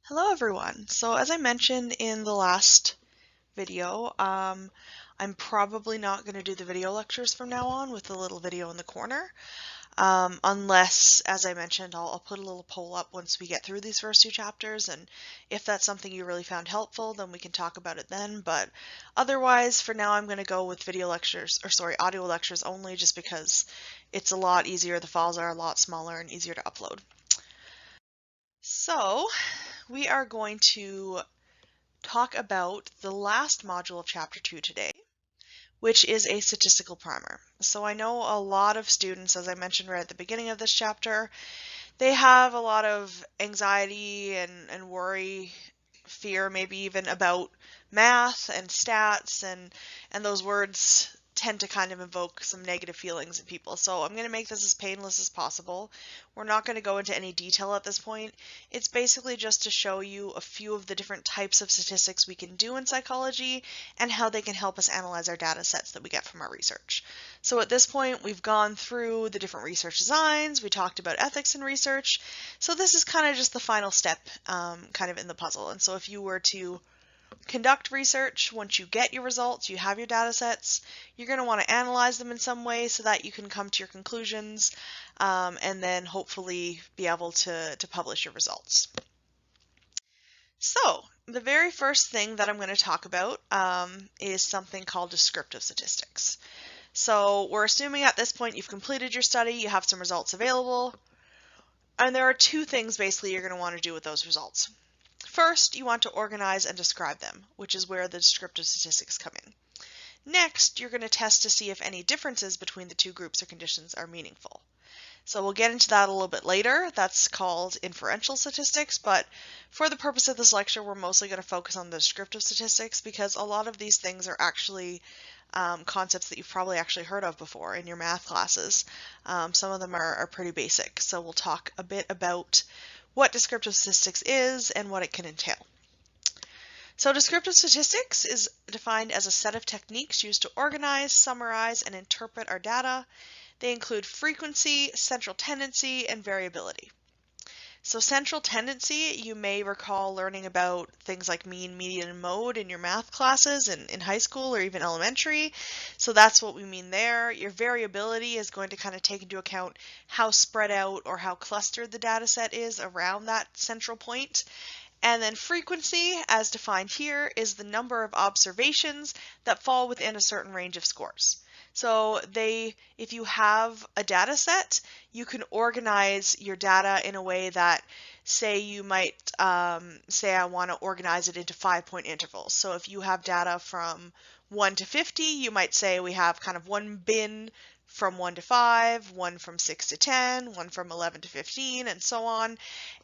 Hello everyone. So as I mentioned in the last video, I'm probably not going to do the video lectures from now on with the little video in the corner, unless, as I mentioned, I'll put a little poll up once we get through these first two chapters, and if that's something you really found helpful, then we can talk about it then, but otherwise, for now, I'm going to go with video lectures, or sorry, audio lectures only, just because it's a lot easier, the files are a lot smaller and easier to upload. So, we are going to talk about the last module of Chapter 2 today, which is a statistical primer. So I know a lot of students, as I mentioned right at the beginning of this chapter, they have a lot of anxiety and worry, fear, maybe even about math and stats, and those words tend to kind of invoke some negative feelings in people. So I'm going to make this as painless as possible. We're not going to go into any detail at this point. It's basically just to show you a few of the different types of statistics we can do in psychology and how they can help us analyze our data sets that we get from our research. So at this point, we've gone through the different research designs, we talked about ethics in research, so this is kind of just the final step kind of in the puzzle. And so if you were to conduct research, once you get your results, you have your data sets, you're going to want to analyze them in some way so that you can come to your conclusions and then hopefully be able to publish your results. So the very first thing that I'm going to talk about is something called descriptive statistics. So we're assuming at this point you've completed your study, you have some results available, and there are two things basically you're going to want to do with those results. First, you want to organize and describe them, which is where the descriptive statistics come in. Next, you're going to test to see if any differences between the two groups or conditions are meaningful. So we'll get into that a little bit later. That's called inferential statistics, but for the purpose of this lecture, we're mostly going to focus on the descriptive statistics because a lot of these things are actually concepts that you've probably actually heard of before in your math classes. Some of them are pretty basic, so we'll talk a bit about what descriptive statistics is and what it can entail. So descriptive statistics is defined as a set of techniques used to organize, summarize, and interpret our data. They include frequency, central tendency, and variability. So central tendency, you may recall learning about things like mean, median, and mode in your math classes in high school or even elementary. So that's what we mean there. Your variability is going to kind of take into account how spread out or how clustered the data set is around that central point. And then frequency, as defined here, is the number of observations that fall within a certain range of scores. So if you have a data set, you can organize your data in a way that, say you might say I want to organize it into 5-point intervals. So if you have data from 1 to 50, you might say we have kind of one bin from 1 to 5, one from 6 to 10, one from 11 to 15, and so on.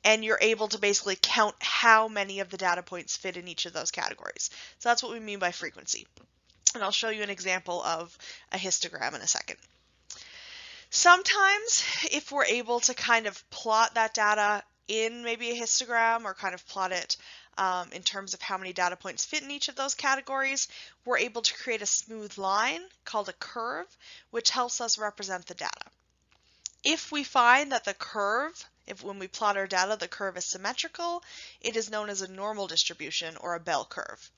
And you're able to basically count how many of the data points fit in each of those categories. So that's what we mean by frequency. And I'll show you an example of a histogram in a second. Sometimes if we're able to kind of plot that data in maybe a histogram or kind of plot it in terms of how many data points fit in each of those categories, we're able to create a smooth line called a curve, which helps us represent the data. If we find that the curve, when we plot our data, the curve is symmetrical, it is known as a normal distribution or a bell curve.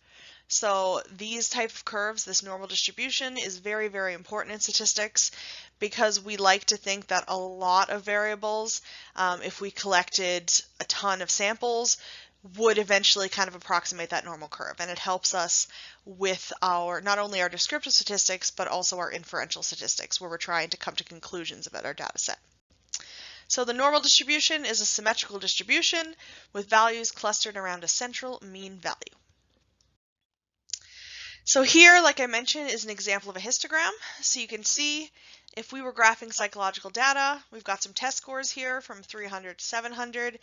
So these type of curves, this normal distribution, is very, very important in statistics because we like to think that a lot of variables, if we collected a ton of samples, would eventually kind of approximate that normal curve. And it helps us with not only our descriptive statistics, but also our inferential statistics, where we're trying to come to conclusions about our data set. So the normal distribution is a symmetrical distribution with values clustered around a central mean value. So here, like I mentioned, is an example of a histogram. So you can see if we were graphing psychological data, we've got some test scores here from 300 to 700,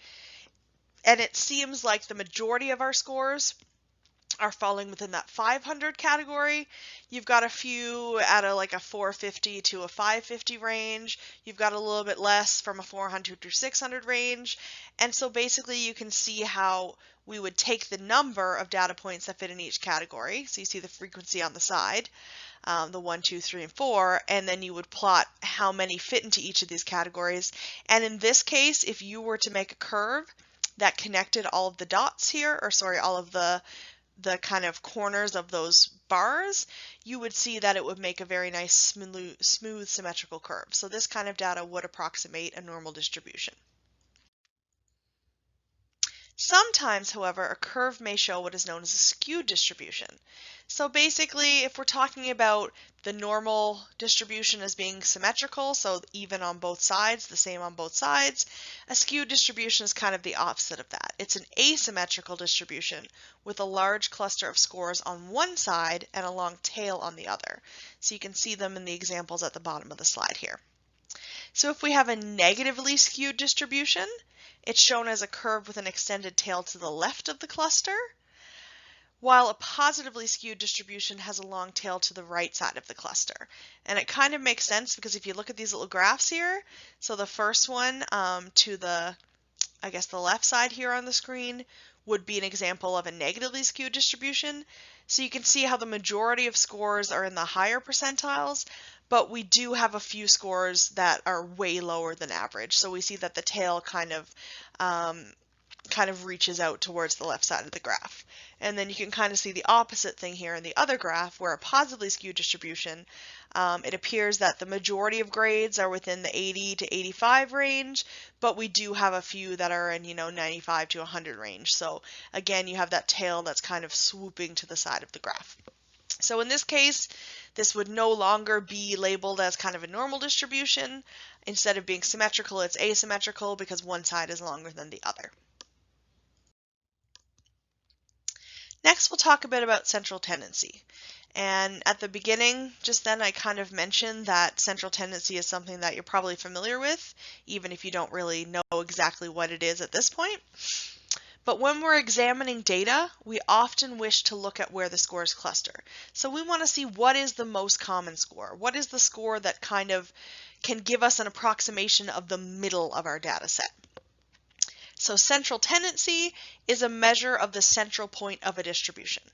and it seems like the majority of our scores are falling within that 500 category. You've got a few at like a 450 to a 550 range. You've got a little bit less from a 400 to 600 range. And so basically you can see how we would take the number of data points that fit in each category. So you see the frequency on the side, the 1, 2, 3, and 4, and then you would plot how many fit into each of these categories. And in this case, if you were to make a curve, that connected all of the dots here, or sorry, all of the kind of corners of those bars, you would see that it would make a very nice smooth symmetrical curve. So this kind of data would approximate a normal distribution. Sometimes, however, a curve may show what is known as a skewed distribution. So basically, if we're talking about the normal distribution as being symmetrical, so even on both sides, the same on both sides, a skewed distribution is kind of the opposite of that. It's an asymmetrical distribution with a large cluster of scores on one side and a long tail on the other. So you can see them in the examples at the bottom of the slide here. So if we have a negatively skewed distribution, it's shown as a curve with an extended tail to the left of the cluster, while a positively skewed distribution has a long tail to the right side of the cluster. And it kind of makes sense because if you look at these little graphs here, so the first one to the, I guess the left side here on the screen would be an example of a negatively skewed distribution. So you can see how the majority of scores are in the higher percentiles, but we do have a few scores that are way lower than average. So we see that the tail kind of reaches out towards the left side of the graph. And then you can kind of see the opposite thing here in the other graph, where a positively skewed distribution, it appears that the majority of grades are within the 80 to 85 range, but we do have a few that are in, 95 to 100 range. So again, you have that tail that's kind of swooping to the side of the graph. So in this case, this would no longer be labeled as kind of a normal distribution. Instead of being symmetrical, it's asymmetrical because one side is longer than the other. Next, we'll talk a bit about central tendency. And at the beginning, just then, I kind of mentioned that central tendency is something that you're probably familiar with, even if you don't really know exactly what it is at this point. But when we're examining data, we often wish to look at where the scores cluster. So we want to see what is the most common score. What is the score that kind of can give us an approximation of the middle of our data set? So central tendency is a measure of the central point of a distribution.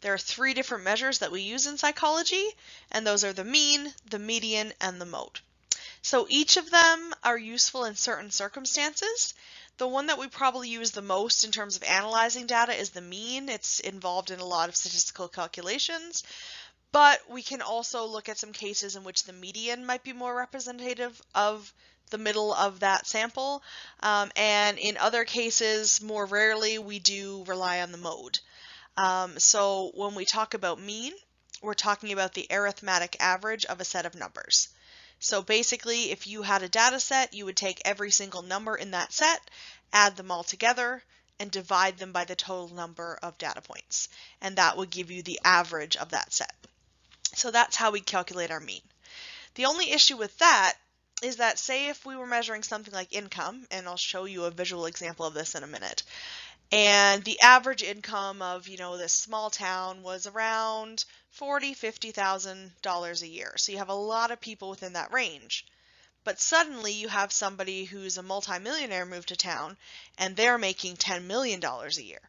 There are three different measures that we use in psychology, and those are the mean, the median, and the mode. So each of them are useful in certain circumstances. The one that we probably use the most in terms of analyzing data is the mean. It's involved in a lot of statistical calculations, but we can also look at some cases in which the median might be more representative of the middle of that sample, and in other cases, more rarely, we do rely on the mode. So when we talk about mean, we're talking about the arithmetic average of a set of numbers. So basically, if you had a data set, you would take every single number in that set, add them all together, and divide them by the total number of data points. And that would give you the average of that set. So that's how we calculate our mean. The only issue with that is that, say if we were measuring something like income, and I'll show you a visual example of this in a minute, and the average income of, this small town was around $40,000, $50,000 a year. So you have a lot of people within that range. But suddenly you have somebody who's a multimillionaire move to town, and they're making $10 million a year.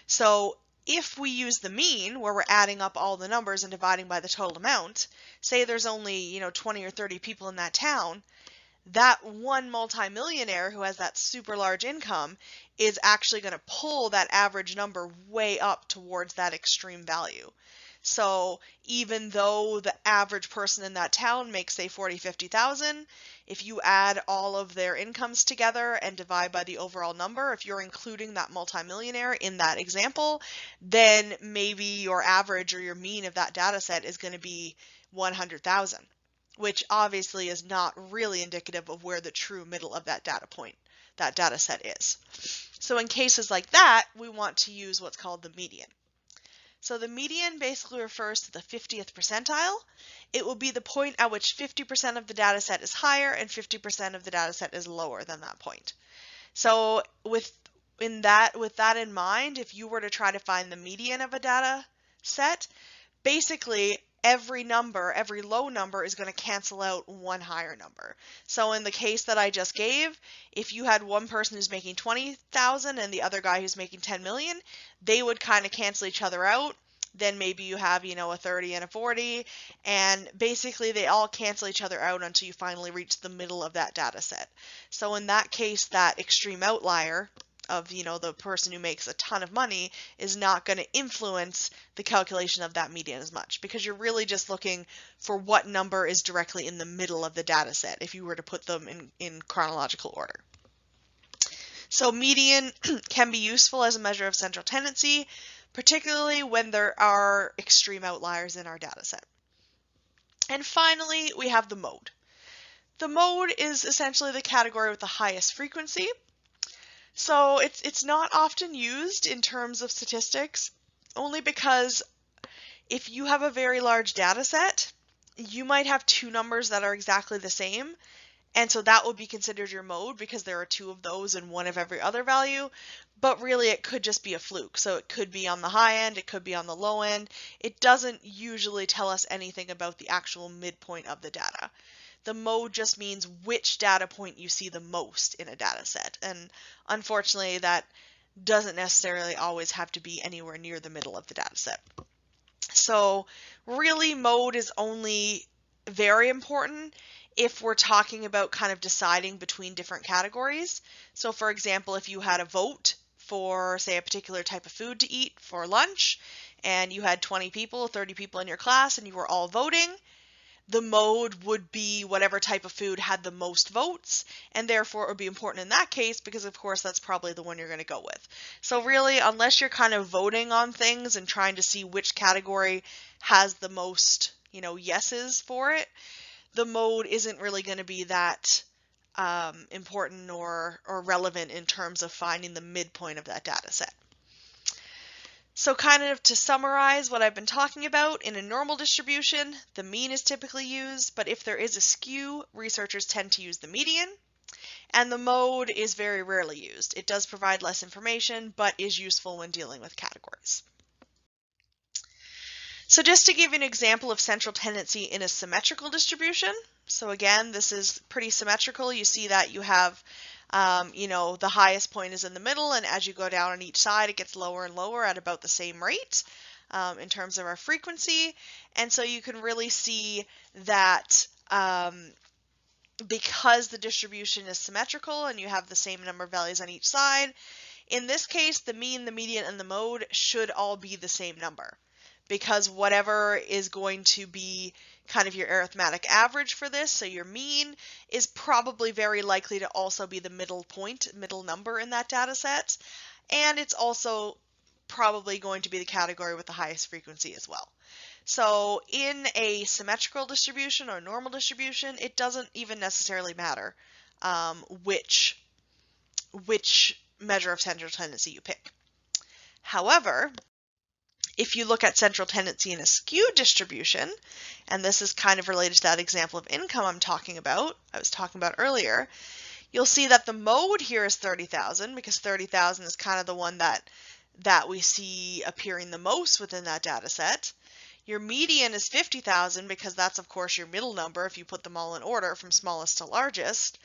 So if we use the mean, where we're adding up all the numbers and dividing by the total amount, say there's only 20 or 30 people in that town, that one multimillionaire who has that super large income is actually going to pull that average number way up towards that extreme value. So even though the average person in that town makes, say, 40, 50,000, if you add all of their incomes together and divide by the overall number, if you're including that multimillionaire in that example, then maybe your average or your mean of that data set is going to be 100,000, which obviously is not really indicative of where the true middle of that data set is. So in cases like that, we want to use what's called the median. So the median basically refers to the 50th percentile. It will be the point at which 50% of the data set is higher and 50% of the data set is lower than that point. So with that in mind, if you were to try to find the median of a data set, basically every low number is going to cancel out one higher number. So in the case that I just gave, if you had one person who's making 20,000 and the other guy who's making 10 million, they would kind of cancel each other out. Then maybe you have, a 30 and a 40, and basically they all cancel each other out until you finally reach the middle of that data set. So in that case, that extreme outlier of, the person who makes a ton of money is not going to influence the calculation of that median as much, because you're really just looking for what number is directly in the middle of the data set if you were to put them in chronological order. So median can be useful as a measure of central tendency, particularly when there are extreme outliers in our data set. And finally, we have the mode. The mode is essentially the category with the highest frequency. So it's not often used in terms of statistics, only because if you have a very large data set, you might have two numbers that are exactly the same, and so that would be considered your mode because there are two of those and one of every other value. But really it could just be a fluke. So it could be on the high end, it could be on the low end. It doesn't usually tell us anything about the actual midpoint of the data. The mode just means which data point you see the most in a data set. And unfortunately that doesn't necessarily always have to be anywhere near the middle of the data set. So really mode is only very important if we're talking about kind of deciding between different categories. So for example, if you had a vote for, say, a particular type of food to eat for lunch, and you had 20 people, 30 people in your class, and you were all voting, the mode would be whatever type of food had the most votes, and therefore it would be important in that case because, of course, that's probably the one you're going to go with. So really, unless you're kind of voting on things and trying to see which category has the most, yeses for it, the mode isn't really going to be that important or relevant in terms of finding the midpoint of that data set. So kind of to summarize what I've been talking about, in a normal distribution, the mean is typically used, but if there is a skew, researchers tend to use the median, and the mode is very rarely used. It does provide less information, but is useful when dealing with categories. So just to give you an example of central tendency in a symmetrical distribution, so again, this is pretty symmetrical. You see that you have, the highest point is in the middle, and as you go down on each side, it gets lower and lower at about the same rate in terms of our frequency. And so you can really see that because the distribution is symmetrical and you have the same number of values on each side, in this case, the mean, the median, and the mode should all be the same number, because whatever is going to be kind of your arithmetic average for this, so your mean, is probably very likely to also be the middle point, middle number in that data set, and it's also probably going to be the category with the highest frequency as well. So in a symmetrical distribution or normal distribution, it doesn't even necessarily matter which measure of central tendency you pick. However, if you look at central tendency in a skewed distribution, and this is kind of related to that example of income I was talking about earlier, you'll see that the mode here is 30,000 because 30,000 is kind of the one that we see appearing the most within that data set. Your median is 50,000 because that's, of course, your middle number if you put them all in order from smallest to largest.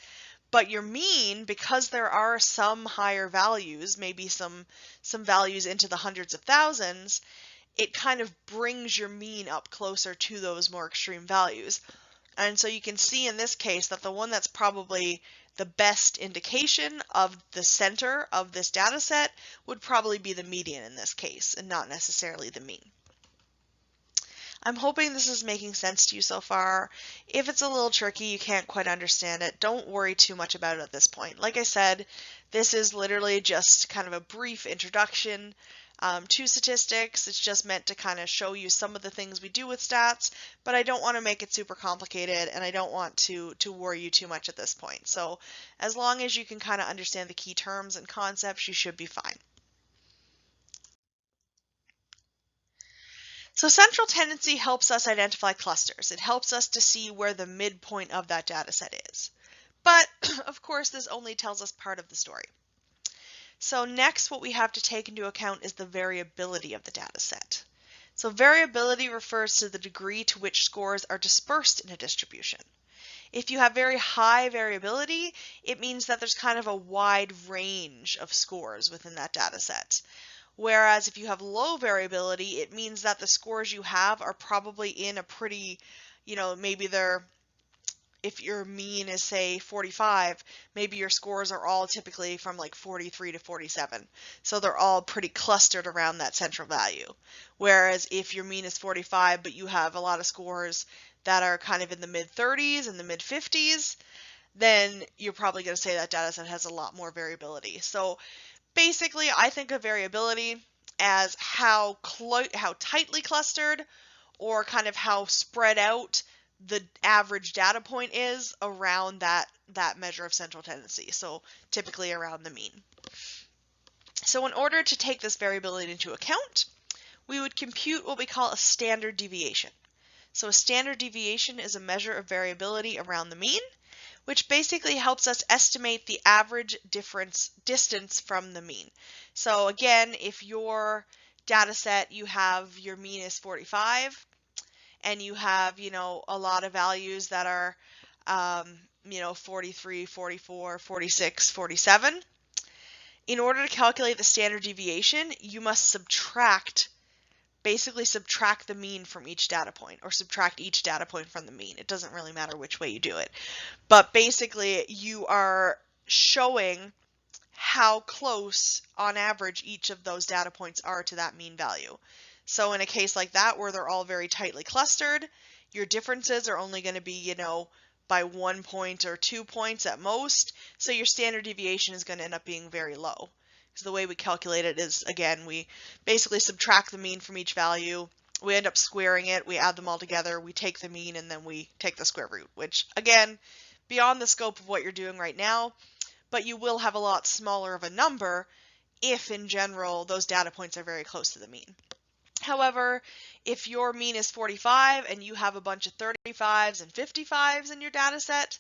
But your mean, because there are some higher values, maybe some values into the hundreds of thousands, it kind of brings your mean up closer to those more extreme values. And so you can see in this case that the one that's probably the best indication of the center of this data set would probably be the median in this case, and not necessarily the mean. I'm hoping this is making sense to you so far. If it's a little tricky, you can't quite understand it, don't worry too much about it at this point. Like I said, this is literally just kind of a brief introduction to statistics. It's just meant to kind of show you some of the things we do with stats, but I don't want to make it super complicated, and I don't want to worry you too much at this point. So as long as you can kind of understand the key terms and concepts, you should be fine. So central tendency helps us identify clusters. It helps us to see where the midpoint of that data set is. But of course, this only tells us part of the story. So next, what we have to take into account is the variability of the data set. So variability refers to the degree to which scores are dispersed in a distribution. If you have very high variability, it means that there's kind of a wide range of scores within that data set. Whereas if you have low variability, it means that the scores you have are probably in a pretty, maybe they're if your mean is say 45, maybe your scores are all typically from like 43 to 47. So they're all pretty clustered around that central value. Whereas if your mean is 45, but you have a lot of scores that are kind of in the mid 30s and the mid 50s, then you're probably going to say that data set has a lot more variability. So basically, I think of variability as how tightly clustered or kind of how spread out the average data point is around that measure of central tendency. So typically around the mean. So in order to take this variability into account, we would compute what we call a standard deviation. So a standard deviation is a measure of variability around the mean, which basically helps us estimate the average distance from the mean. So again, if your data set, you have your mean is 45, and you have, a lot of values that are, 43, 44, 46, 47. In order to calculate the standard deviation, you must basically subtract the mean from each data point, or subtract each data point from the mean. It doesn't really matter which way you do it. But basically, you are showing how close, on average, each of those data points are to that mean value. So in a case like that, where they're all very tightly clustered, your differences are only going to be, by 1 point or 2 points at most. So your standard deviation is going to end up being very low. So the way we calculate it is, again, we basically subtract the mean from each value. We end up squaring it, we add them all together, we take the mean, and then we take the square root, which, again, beyond the scope of what you're doing right now, but you will have a lot smaller of a number if, in general, those data points are very close to the mean. However, if your mean is 45 and you have a bunch of 35s and 55s in your data set,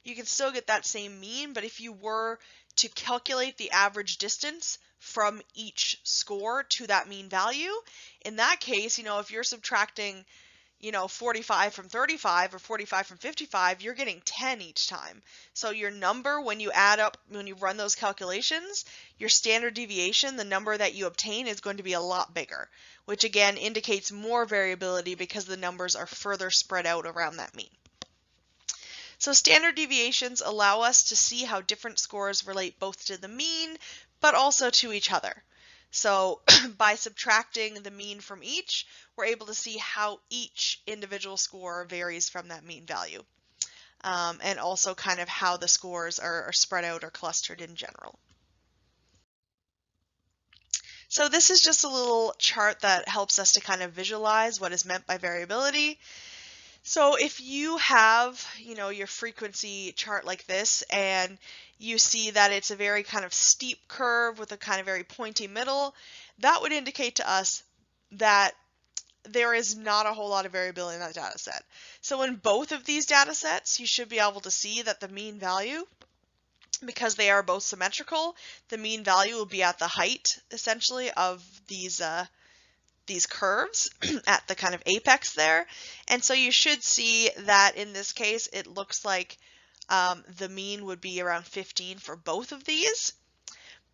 you can still get that same mean, but if you were to calculate the average distance from each score to that mean value, in that case, if you're subtracting 45 from 35 or 45 from 55, you're getting 10 each time. So your number, when you run those calculations, your standard deviation, the number that you obtain, is going to be a lot bigger, which again indicates more variability because the numbers are further spread out around that mean. So standard deviations allow us to see how different scores relate both to the mean, but also to each other. So by subtracting the mean from each, we're able to see how each individual score varies from that mean value, and also kind of how the scores are spread out or clustered in general. So this is just a little chart that helps us to kind of visualize what is meant by variability. So if you have, your frequency chart like this, and you see that it's a very kind of steep curve with a kind of very pointy middle, that would indicate to us that there is not a whole lot of variability in that data set. So in both of these data sets, you should be able to see that the mean value, because they are both symmetrical, the mean value will be at the height, essentially, of these curves at the kind of apex there. And so you should see that in this case, it looks like the mean would be around 15 for both of these.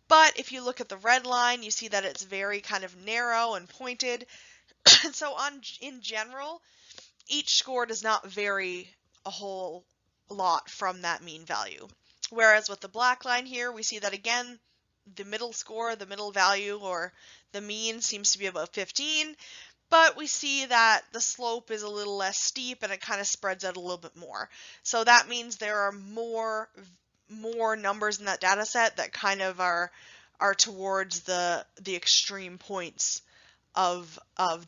But if you look at the red line, you see that it's very kind of narrow and pointed. And so in general, each score does not vary a whole lot from that mean value. Whereas with the black line here, we see that again, the middle score, the middle value, or the mean seems to be about 15, but we see that the slope is a little less steep and it kind of spreads out a little bit more. So that means there are more numbers in that data set that kind of are towards the extreme points of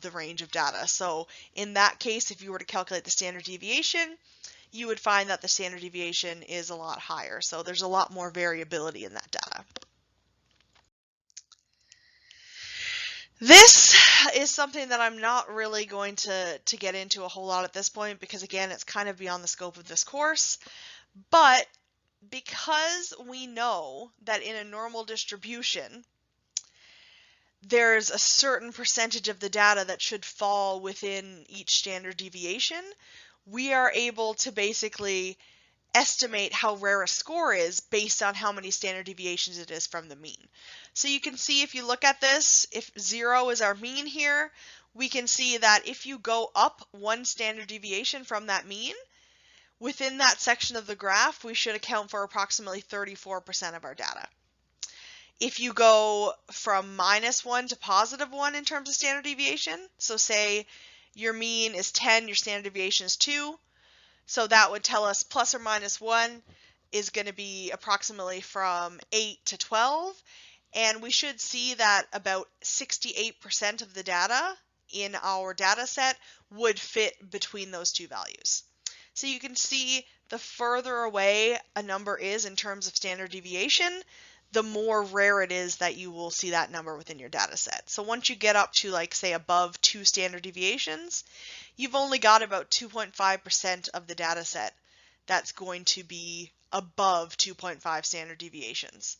the range of data. So in that case, if you were to calculate the standard deviation, you would find that the standard deviation is a lot higher. So there's a lot more variability in that data. This is something that I'm not really going to get into a whole lot at this point because, again, it's kind of beyond the scope of this course. But because we know that in a normal distribution, there's a certain percentage of the data that should fall within each standard deviation, we are able to basically estimate how rare a score is based on how many standard deviations it is from the mean. So you can see, if you look at this, if 0 is our mean here, we can see that if you go up 1 standard deviation from that mean, within that section of the graph, we should account for approximately 34% of our data. If you go from -1 to +1 in terms of standard deviation, so say your mean is 10, your standard deviation is 2, so that would tell us plus or minus 1 is going to be approximately from 8 to 12, and we should see that about 68% of the data in our data set would fit between those two values. So you can see the further away a number is in terms of standard deviation, the more rare it is that you will see that number within your data set. So once you get up to, like, say, above 2 standard deviations, you've only got about 2.5% of the data set that's going to be above 2.5 standard deviations,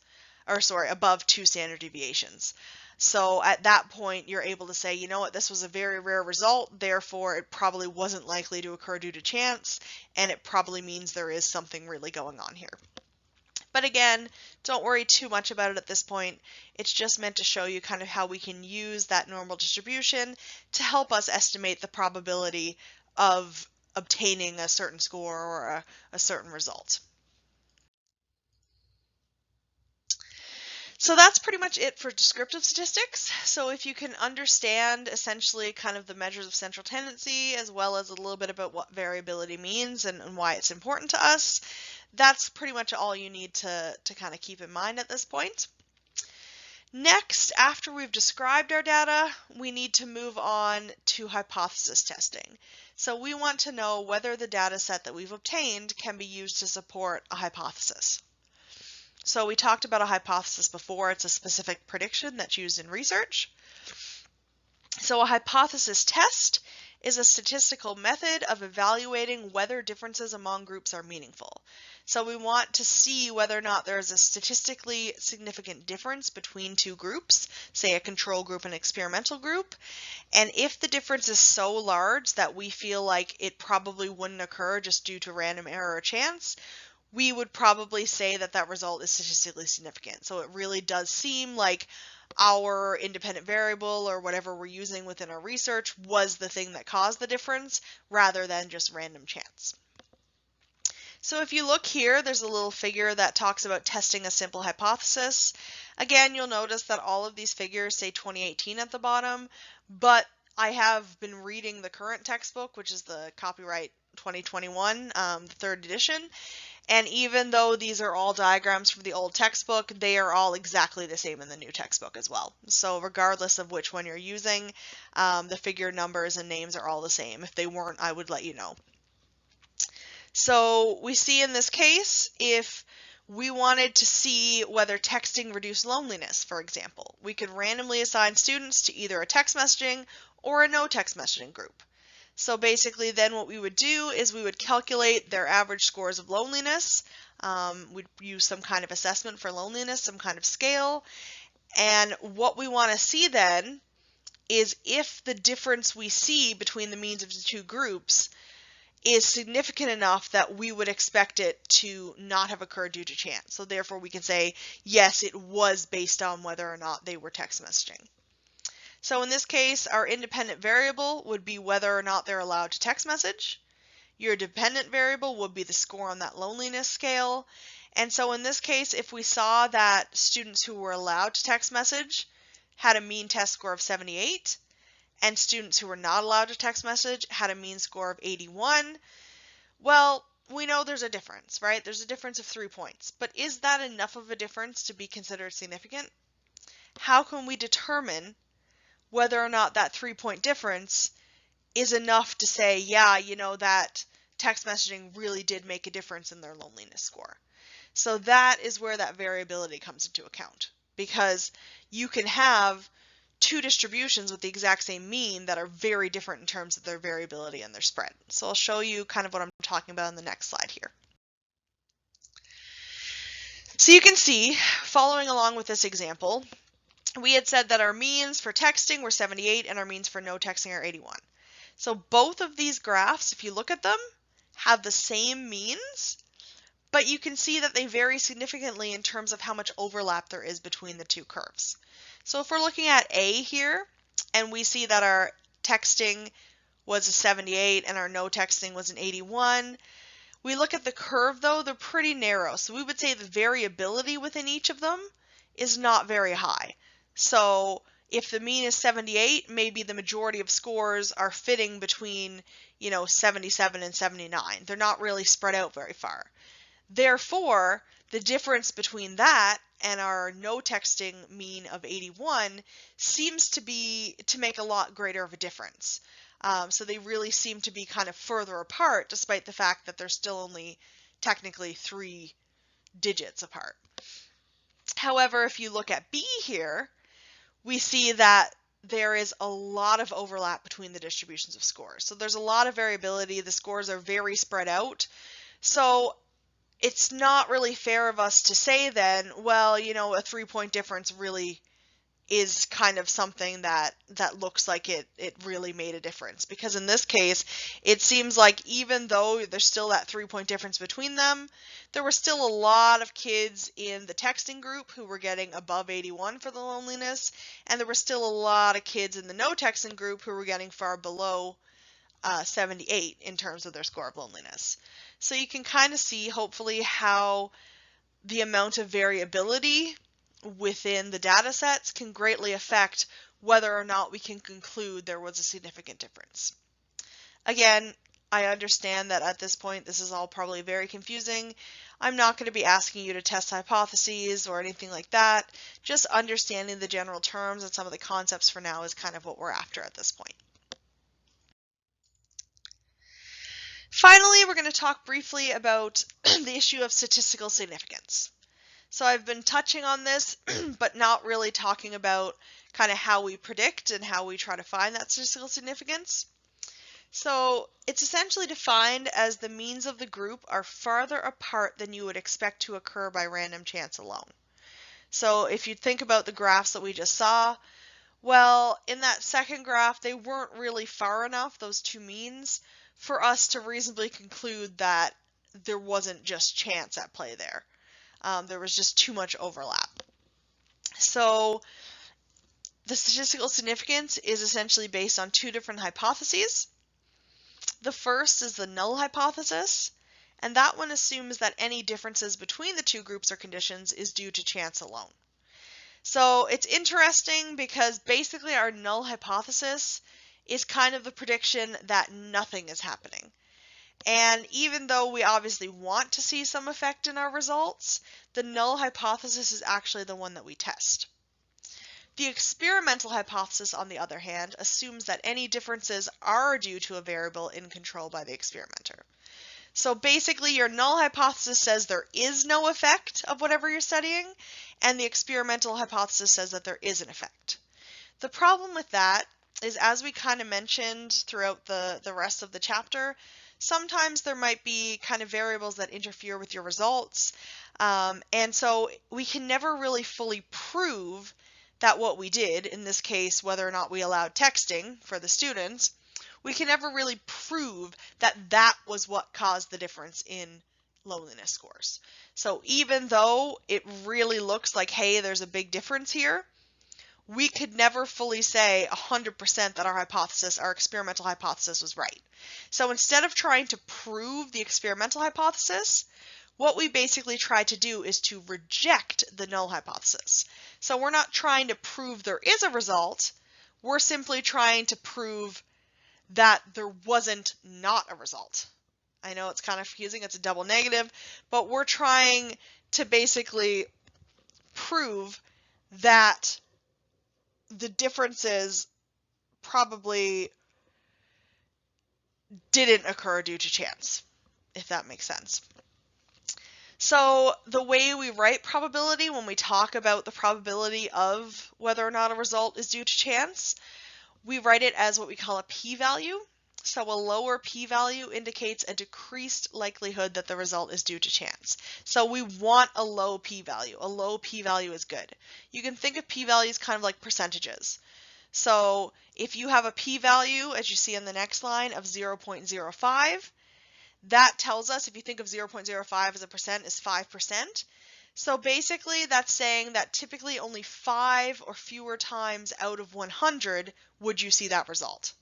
or sorry, above 2 standard deviations. So at that point, you're able to say, you know what, this was a very rare result, therefore it probably wasn't likely to occur due to chance, and it probably means there is something really going on here. But again, don't worry too much about it at this point. It's just meant to show you kind of how we can use that normal distribution to help us estimate the probability of obtaining a certain score or a certain result. So that's pretty much it for descriptive statistics. So if you can understand essentially kind of the measures of central tendency, as well as a little bit about what variability means and why it's important to us, that's pretty much all you need to kind of keep in mind at this point. Next, after we've described our data, we need to move on to hypothesis testing. So we want to know whether the data set that we've obtained can be used to support a hypothesis. So we talked about a hypothesis before. It's a specific prediction that's used in research. So a hypothesis test is a statistical method of evaluating whether differences among groups are meaningful. So we want to see whether or not there is a statistically significant difference between two groups, say a control group and experimental group. And if the difference is so large that we feel like it probably wouldn't occur just due to random error or chance, we would probably say that that result is statistically significant. So it really does seem like our independent variable or whatever we're using within our research was the thing that caused the difference rather than just random chance. So if you look here, there's a little figure that talks about testing a simple hypothesis. Again, you'll notice that all of these figures say 2018 at the bottom, but I have been reading the current textbook, which is the copyright 2021, the third edition. And even though these are all diagrams from the old textbook, they are all exactly the same in the new textbook as well. So regardless of which one you're using, the figure numbers and names are all the same. If they weren't, I would let you know. So we see in this case, if we wanted to see whether texting reduced loneliness, for example, we could randomly assign students to either a text messaging or a no text messaging group. So basically then what we would do is we would calculate their average scores of loneliness. We'd use some kind of assessment for loneliness, some kind of scale. And what we want to see then is if the difference we see between the means of the two groups is significant enough that we would expect it to not have occurred due to chance. So therefore we can say, yes, it was based on whether or not they were text messaging. So in this case, our independent variable would be whether or not they're allowed to text message. Your dependent variable would be the score on that loneliness scale. And so in this case, if we saw that students who were allowed to text message had a mean test score of 78, and students who were not allowed to text message had a mean score of 81, well, we know there's a difference, right? There's a difference of 3 points. But is that enough of a difference to be considered significant? How can we determine whether or not that 3-point difference is enough to say, yeah, you know, that text messaging really did make a difference in their loneliness score? So that is where that variability comes into account, because you can have two distributions with the exact same mean that are very different in terms of their variability and their spread. So I'll show you kind of what I'm talking about in the next slide here. So you can see, following along with this example, we had said that our means for texting were 78 and our means for no texting are 81. So both of these graphs, if you look at them, have the same means, but you can see that they vary significantly in terms of how much overlap there is between the two curves. So if we're looking at A here, and we see that our texting was a 78 and our no texting was an 81, We look at the curve though, they're pretty narrow. So we would say the variability within each of them is not very high. So if the mean is 78, maybe the majority of scores are fitting between, 77 and 79. They're not really spread out very far. Therefore, the difference between that and our no texting mean of 81 seems to make a lot greater of a difference. So they really seem to be kind of further apart, despite the fact that they're still only technically 3 digits apart. However, if you look at B here, we see that there is a lot of overlap between the distributions of scores. So there's a lot of variability. The scores are very spread out. So it's not really fair of us to say then, well, a 3-point difference really is kind of something that looks like it really made a difference. Because in this case, it seems like even though there's still that 3-point difference between them, there were still a lot of kids in the texting group who were getting above 81 for the loneliness, and there were still a lot of kids in the no texting group who were getting far below 78 in terms of their score of loneliness. So you can kind of see, hopefully, how the amount of variability within the data sets can greatly affect whether or not we can conclude there was a significant difference. Again, I understand that at this point this is all probably very confusing. I'm not going to be asking you to test hypotheses or anything like that. Just understanding the general terms and some of the concepts for now is kind of what we're after at this point. Finally, we're going to talk briefly about the issue of statistical significance. So I've been touching on this, but not really talking about kind of how we predict and how we try to find that statistical significance. So it's essentially defined as the means of the group are farther apart than you would expect to occur by random chance alone. So if you think about the graphs that we just saw, well, in that second graph, they weren't really far enough, those two means, for us to reasonably conclude that there wasn't just chance at play there. There was just too much overlap. So the statistical significance is essentially based on 2 different hypotheses. The first is the null hypothesis, and that one assumes that any differences between the 2 groups or conditions is due to chance alone. So it's interesting because basically our null hypothesis is kind of the prediction that nothing is happening. And even though we obviously want to see some effect in our results, the null hypothesis is actually the one that we test. The experimental hypothesis, on the other hand, assumes that any differences are due to a variable in control by the experimenter. So basically your null hypothesis says there is no effect of whatever you're studying, and the experimental hypothesis says that there is an effect. The problem with that is, as we kind of mentioned throughout the rest of the chapter, sometimes there might be kind of variables that interfere with your results, and so we can never really fully prove that what we did, in this case whether or not we allowed texting for the students, we can never really prove that that was what caused the difference in loneliness scores. So even though it really looks like, hey, there's a big difference here, we could never fully say 100% that our experimental hypothesis was right. So instead of trying to prove the experimental hypothesis, what we basically try to do is to reject the null hypothesis. So we're not trying to prove there is a result, we're simply trying to prove that there wasn't not a result. I know it's kind of confusing, it's a double negative, but we're trying to basically prove that the differences probably didn't occur due to chance, if that makes sense. So the way we write probability when we talk about the probability of whether or not a result is due to chance, we write it as what we call a p-value. So a lower p-value indicates a decreased likelihood that the result is due to chance. So we want a low p-value. A low p-value is good. You can think of p-values kind of like percentages. So if you have a p-value, as you see in the next line, of 0.05, that tells us, if you think of 0.05 as a percent, is 5%. So basically that's saying that typically only 5 or fewer times out of 100 would you see that result.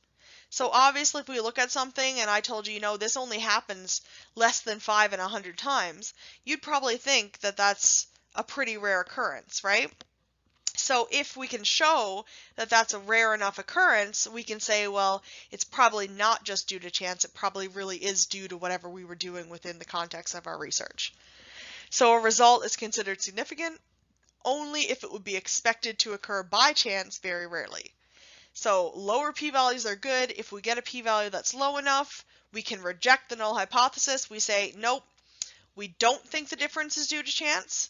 So obviously if we look at something and I told you, this only happens less than 5 in 100 times, you'd probably think that that's a pretty rare occurrence, right? So if we can show that that's a rare enough occurrence, we can say, well, it's probably not just due to chance, it probably really is due to whatever we were doing within the context of our research. So a result is considered significant only if it would be expected to occur by chance very rarely. So lower p-values are good. If we get a p-value that's low enough, we can reject the null hypothesis. We say, nope, we don't think the difference is due to chance.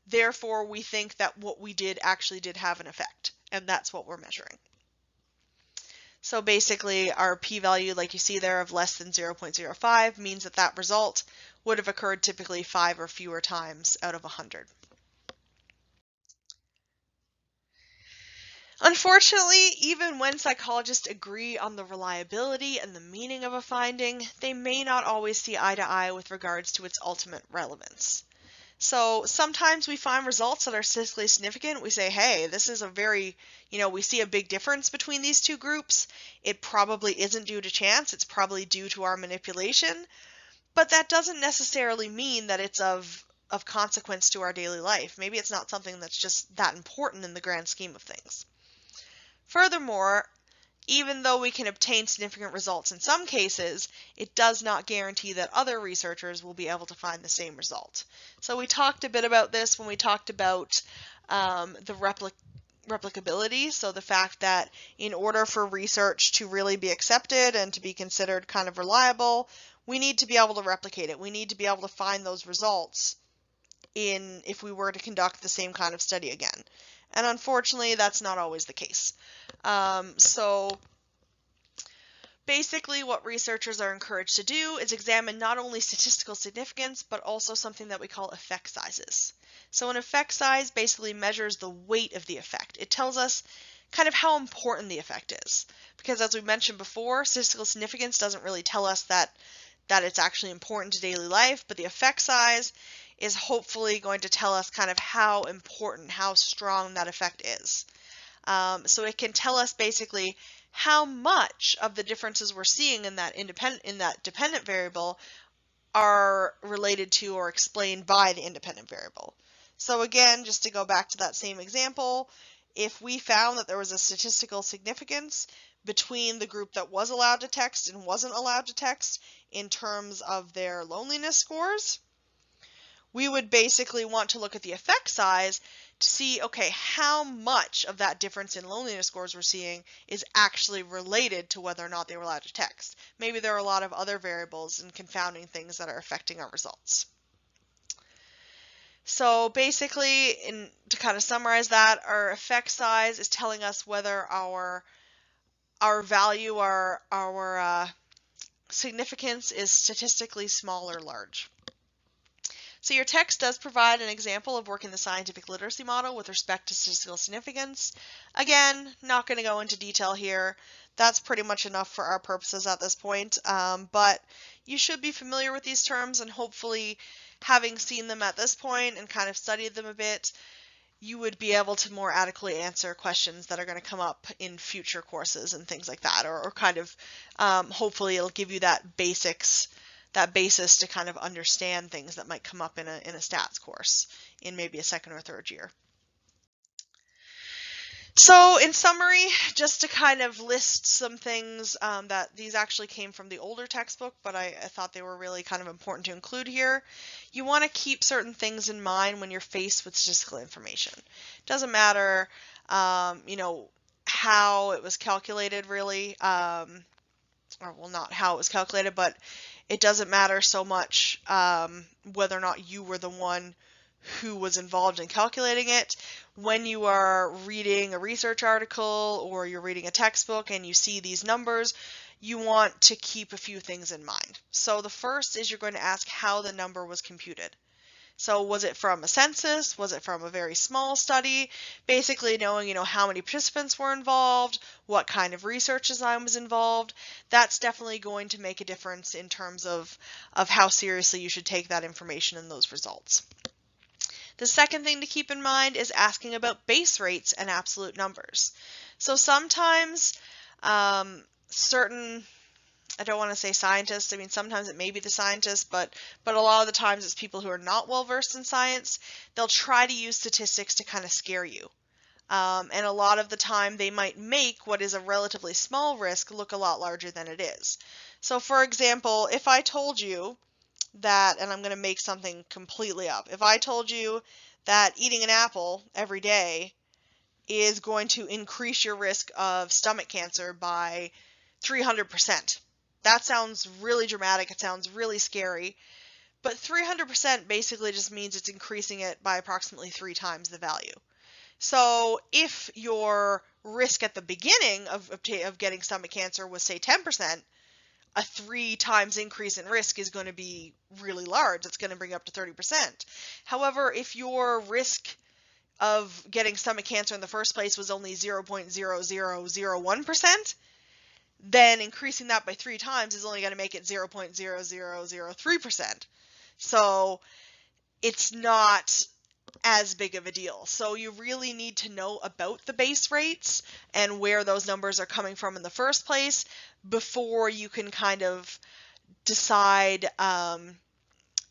Therefore, we think that what we did actually did have an effect, and that's what we're measuring. So basically, our p-value, like you see there, of less than 0.05 means that that result would have occurred typically 5 or fewer times out of 100. Unfortunately, even when psychologists agree on the reliability and the meaning of a finding, they may not always see eye to eye with regards to its ultimate relevance. So sometimes we find results that are statistically significant. We say, hey, this is a very, we see a big difference between these two groups. It probably isn't due to chance. It's probably due to our manipulation. But that doesn't necessarily mean that it's of consequence to our daily life. Maybe it's not something that's just that important in the grand scheme of things. Furthermore, even though we can obtain significant results in some cases, it does not guarantee that other researchers will be able to find the same result. So we talked a bit about this when we talked about the replicability, so the fact that in order for research to really be accepted and to be considered kind of reliable, we need to be able to replicate it. We need to be able to find those results if we were to conduct the same kind of study again. And unfortunately, that's not always the case. So basically what researchers are encouraged to do is examine not only statistical significance, but also something that we call effect sizes. So an effect size basically measures the weight of the effect. It tells us kind of how important the effect is. Because as we mentioned before, statistical significance doesn't really tell us that it's actually important to daily life, but the effect size is hopefully going to tell us kind of how important, how strong that effect is. So it can tell us basically how much of the differences we're seeing in that dependent variable are related to or explained by the independent variable. So again, just to go back to that same example, if we found that there was a statistical significance between the group that was allowed to text and wasn't allowed to text in terms of their loneliness scores, we would basically want to look at the effect size to see, okay, how much of that difference in loneliness scores we're seeing is actually related to whether or not they were allowed to text. Maybe there are a lot of other variables and confounding things that are affecting our results. So basically, to kind of summarize that, our effect size is telling us whether our value, our significance is statistically small or large. So your text does provide an example of working the scientific literacy model with respect to statistical significance. Again, not going to go into detail here. That's pretty much enough for our purposes at this point, but you should be familiar with these terms, and hopefully having seen them at this point and kind of studied them a bit, you would be able to more adequately answer questions that are going to come up in future courses and things like that, or kind of hopefully it'll give you that basis to kind of understand things that might come up in a stats course in maybe a second or third year. So in summary, just to kind of list some things that these actually came from the older textbook, but I thought they were really kind of important to include here. You want to keep certain things in mind when you're faced with statistical information. It doesn't matter, how it was calculated really, or well, not how it was calculated, but it doesn't matter so much whether or not you were the one who was involved in calculating it. When you are reading a research article or you're reading a textbook and you see these numbers, you want to keep a few things in mind. So the first is you're going to ask how the number was computed. So was it from a census? Was it from a very small study? Basically knowing, how many participants were involved, what kind of research design was involved. That's definitely going to make a difference in terms of how seriously you should take that information and those results. The second thing to keep in mind is asking about base rates and absolute numbers. So sometimes certain, I don't want to say scientists, I mean sometimes it may be the scientists, but a lot of the times it's people who are not well versed in science. They'll try to use statistics to kind of scare you. And a lot of the time they might make what is a relatively small risk look a lot larger than it is. So for example, if I told you that, and I'm going to make something completely up, if I told you that eating an apple every day is going to increase your risk of stomach cancer by 300%. That sounds really dramatic, it sounds really scary, but 300% basically just means it's increasing it by approximately 3 times the value. So if your risk at the beginning of getting stomach cancer was, say, 10%, a 3 times increase in risk is going to be really large. It's going to bring up to 30%. However, if your risk of getting stomach cancer in the first place was only 0.0001%, then increasing that by 3 times is only going to make it 0.0003%. So it's not as big of a deal. So you really need to know about the base rates and where those numbers are coming from in the first place before you can kind of decide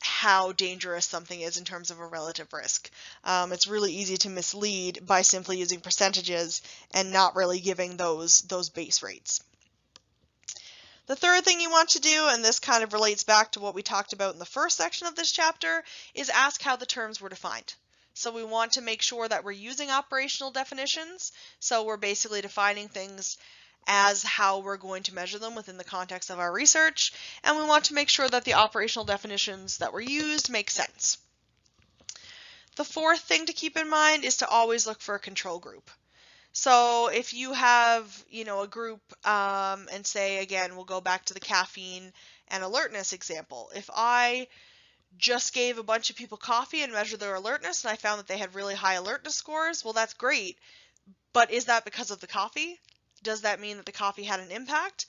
how dangerous something is in terms of a relative risk. It's really easy to mislead by simply using percentages and not really giving those base rates. The third thing you want to do, and this kind of relates back to what we talked about in the first section of this chapter, is ask how the terms were defined. So we want to make sure that we're using operational definitions. So we're basically defining things as how we're going to measure them within the context of our research. And we want to make sure that the operational definitions that were used make sense. The fourth thing to keep in mind is to always look for a control group. So if you have, a group, and say, again, we'll go back to the caffeine and alertness example. If I just gave a bunch of people coffee and measured their alertness and I found that they had really high alertness scores, well, that's great. But is that because of the coffee? Does that mean that the coffee had an impact?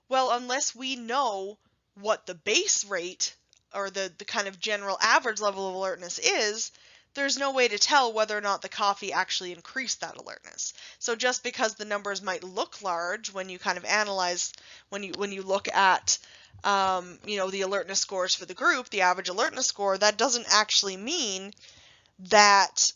Well, unless we know what the base rate or the kind of general average level of alertness is, there's no way to tell whether or not the coffee actually increased that alertness. So just because the numbers might look large when you kind of analyze, when you look at the alertness scores for the group, the average alertness score, that doesn't actually mean that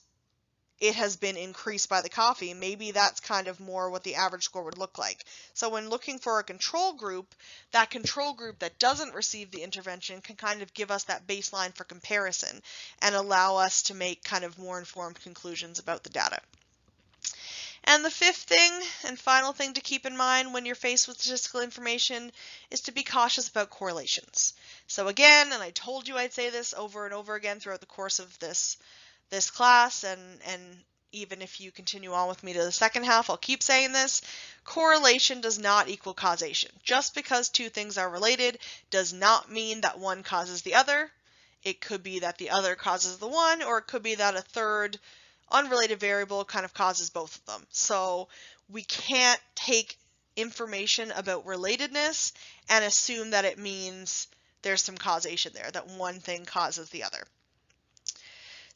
it has been increased by the coffee. Maybe that's kind of more what the average score would look like. So when looking for a control group, that control group that doesn't receive the intervention can kind of give us that baseline for comparison and allow us to make kind of more informed conclusions about the data. And the fifth thing and final thing to keep in mind when you're faced with statistical information is to be cautious about correlations. So again, and I told you I'd say this over and over again throughout the course of this class, and even if you continue on with me to the second half, I'll keep saying this. Correlation does not equal causation. Just because two things are related does not mean that one causes the other. It could be that the other causes the one, or it could be that a third unrelated variable kind of causes both of them. So we can't take information about relatedness and assume that it means there's some causation there, that one thing causes the other.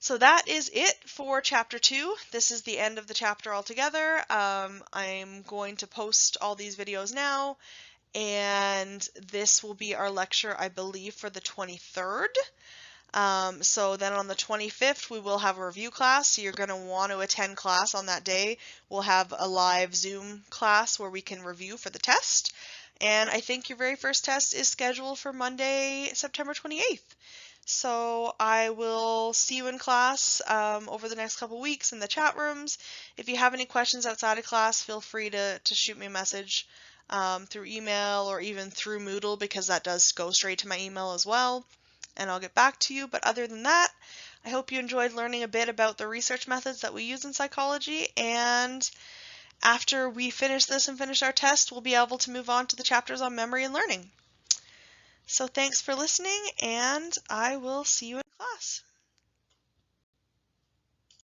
So that is it for chapter 2. This is the end of the chapter altogether. I'm going to post all these videos now, and this will be our lecture, I believe, for the 23rd. So then on the 25th, we will have a review class, so you're going to want to attend class on that day. We'll have a live Zoom class where we can review for the test, and I think your very first test is scheduled for Monday, September 28th. So I will see you in class over the next couple weeks in the chat rooms. If you have any questions outside of class, feel free to shoot me a message through email or even through Moodle, because that does go straight to my email as well, and I'll get back to you. But other than that, I hope you enjoyed learning a bit about the research methods that we use in psychology, and after we finish this and finish our test, we'll be able to move on to the chapters on memory and learning. So thanks for listening, and I will see you in class.